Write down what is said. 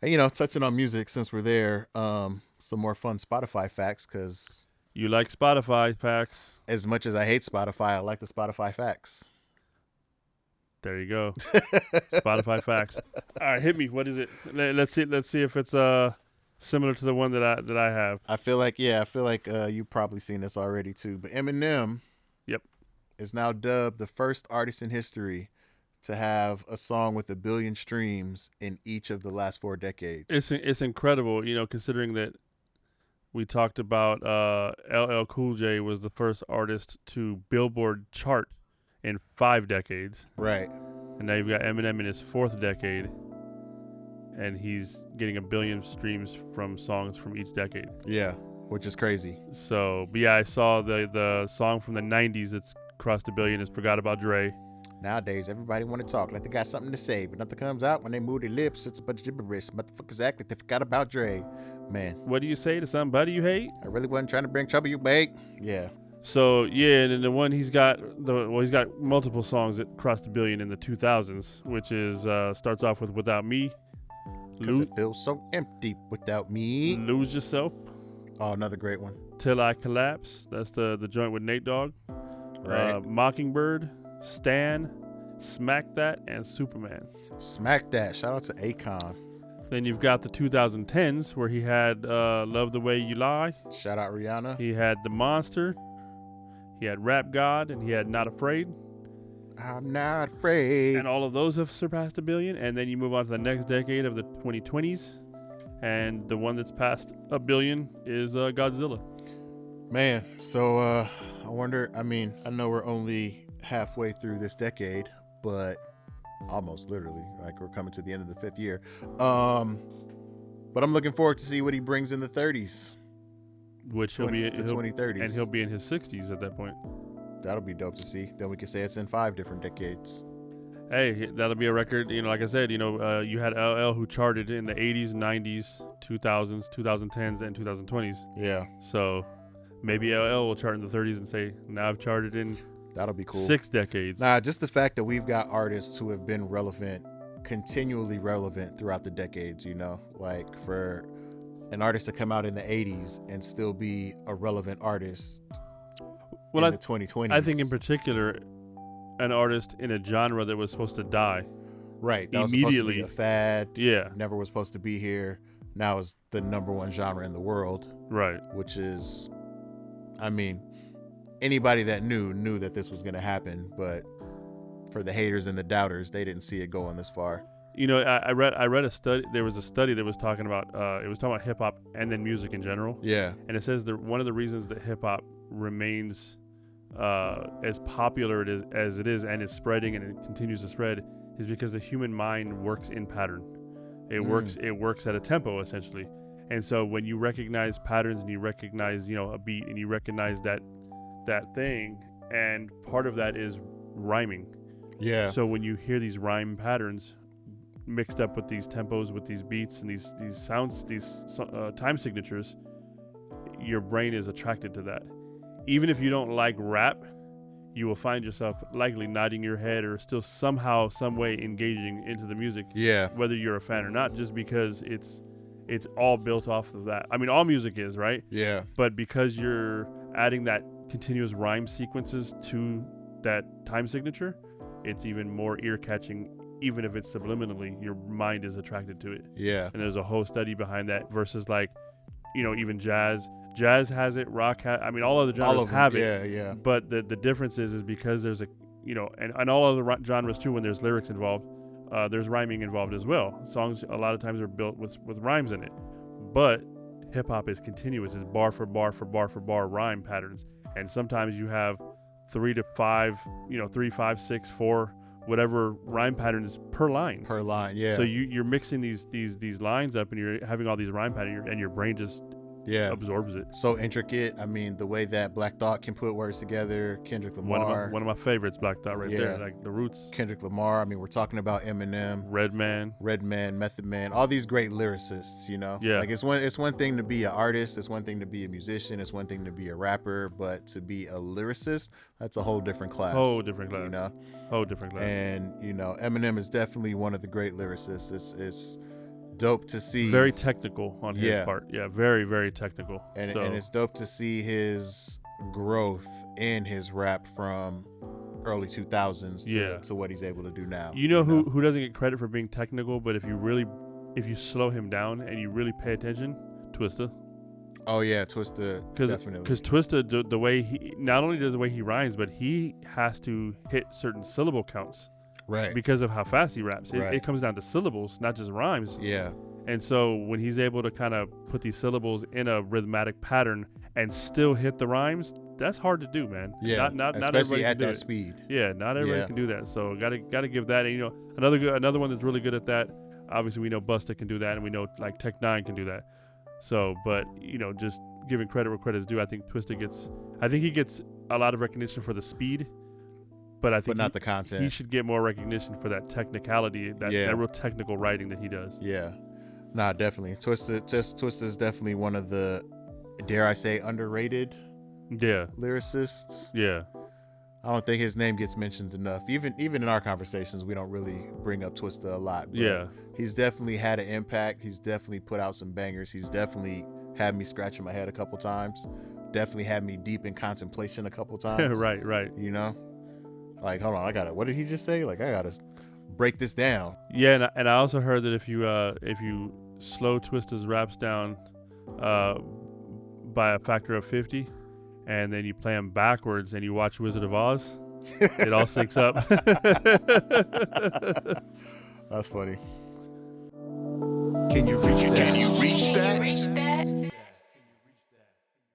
And touching on music since we're there, some more fun Spotify facts because You like Spotify facts? as much as I hate Spotify, I like the Spotify facts. There you go. Spotify facts. All right, hit me. What is it? Let's see. Let's see if it's similar to the one that I have. I feel like you've probably seen this already too. But Eminem, Yep. is now dubbed the first artist in history to have a song with 1 billion streams in each of the last 4 decades. It's incredible, considering that we talked about LL Cool J was the first artist to Billboard chart in 5 decades, Right. and now you've got Eminem in his 4th decade, and he's getting 1 billion streams from songs from each decade. Yeah, which is crazy. So, but yeah, I saw the song from the 90s that's crossed 1 billion is "Forgot About Dre." Nowadays, everybody want to talk like they got something to say, but nothing comes out when they move their lips. It's a bunch of gibberish. Motherfuckers act like they forgot about Dre. Man, What do you say to somebody you hate? I really wasn't trying to bring trouble, you bake. Yeah. So yeah, and then the one he's got multiple songs that crossed 1 billion in the 2000s, which is starts off with "Without Me," Because it feels so empty without me. "Lose Yourself," Oh, another great one. "Till I Collapse." That's the joint with Nate Dogg. Right. "Mockingbird," "Stan," "Smack That," and "Superman." Smack that. Shout out to Akon. Then you've got the 2010s where he had "Love the Way You Lie." Shout out Rihanna. He had "The Monster." He had "Rap God," and he had "Not Afraid." I'm not afraid. And all of those have surpassed 1 billion. And then you move on to the next decade of the 2020s. And the one that's passed 1 billion is Godzilla. Man, so I wonder, I know we're only halfway through this decade, but almost literally, like we're coming to the end of the 5th year. But I'm looking forward to see what he brings in the 30s. Which the 2030s. And he'll be in his 60s at that point. That'll be dope to see. Then we can say it's in 5 different decades. Hey, that'll be a record. Like I said, you had LL who charted in the 80s, 90s, 2000s, 2010s, and 2020s. Yeah. So maybe LL will chart in the 30s and say, now I've charted in That'll be cool. 6 decades. Nah, just the fact that we've got artists who have been relevant, continually relevant throughout the decades, like for an artist to come out in the 80s and still be a relevant artist in the 2020s. I think in particular, an artist in a genre that was supposed to die. Right. That immediately was supposed to be a fad. Yeah. Never was supposed to be here. Now is the number 1 genre in the world. Right. Which is, anybody that knew that this was going to happen, but for the haters and the doubters, they didn't see it going this far. I read a study. There was a study that was talking about hip hop and then music in general. Yeah. And it says that one of the reasons that hip hop remains as popular as it is and is spreading and it continues to spread is because the human mind works in pattern. It works at a tempo essentially. And so when you recognize patterns and you recognize, a beat and you recognize that thing, and part of that is rhyming. Yeah. So when you hear these rhyme patterns mixed up with these tempos, with these beats and these sounds, these time signatures, your brain is attracted to that. Even if you don't like rap, you will find yourself likely nodding your head or still somehow, some way engaging into the music. Yeah. Whether you're a fan or not, just because it's all built off of that. All music is, right? Yeah. But because you're adding that continuous rhyme sequences to that time signature, it's even more ear-catching. Even if it's subliminally, your mind is attracted to it. Yeah. And there's a whole study behind that versus even jazz. Jazz has it, rock has, all other genres have it. Yeah, yeah. But the difference is because there's and all other genres too, when there's lyrics involved, there's rhyming involved as well. Songs a lot of times are built with rhymes in it. But hip hop is continuous. It's bar for bar for bar for bar rhyme patterns. And sometimes you have 3 to 5, 3, 5, 6, 4, whatever rhyme patterns per line. Per line, yeah. So you're mixing these lines up and you're having all these rhyme patterns and your brain just absorbs it. So intricate. The way that Black Thought can put words together, Kendrick Lamar. One of my favorites, Black Thought right there, like the Roots. Kendrick Lamar. We're talking about Eminem, Redman, Method Man, all these great lyricists, Yeah. Like it's one thing to be an artist, it's one thing to be a musician, it's one thing to be a rapper, but to be a lyricist, that's a whole different class. Whole different class. And Eminem is definitely one of the great lyricists. It's dope to see. Very technical on his part. Yeah, very, very technical. And it's dope to see his growth in his rap from early 2000s to what he's able to do now. You know who doesn't get credit for being technical, but if you slow him down and you really pay attention, Twista. Oh yeah, Twista, definitely. Because Twista, the way he not only does the way he rhymes, but he has to hit certain syllable counts, right? Because of how fast he raps. It comes down to syllables, not just rhymes. Yeah. And so when he's able to kind of put these syllables in a rhythmic pattern and still hit the rhymes, that's hard to do, man. Yeah. Not especially at that it. speed. Yeah, not everybody can do that. So gotta give that. And, another one that's really good at that. Obviously, we know Busta can do that, and we know like Tech Nine can do that. So, but just giving credit where credit is due, I think he gets a lot of recognition for the speed, but I think not the content. He should get more recognition for that technicality, that real technical writing that he does. Yeah, nah, definitely. Twista is definitely one of the, dare I say, underrated lyricists. Yeah. I don't think his name gets mentioned enough. Even in our conversations, we don't really bring up Twista a lot. But he's definitely had an impact. He's definitely put out some bangers. He's definitely had me scratching my head a couple times. Definitely had me deep in contemplation a couple times. Right. Like, hold on, what did he just say? Like, I gotta break this down. Yeah, and I also heard that if you slow Twista's raps down by a factor of 50, and then you play them backwards and you watch Wizard of Oz, it all syncs up. That's funny. Can you reach that?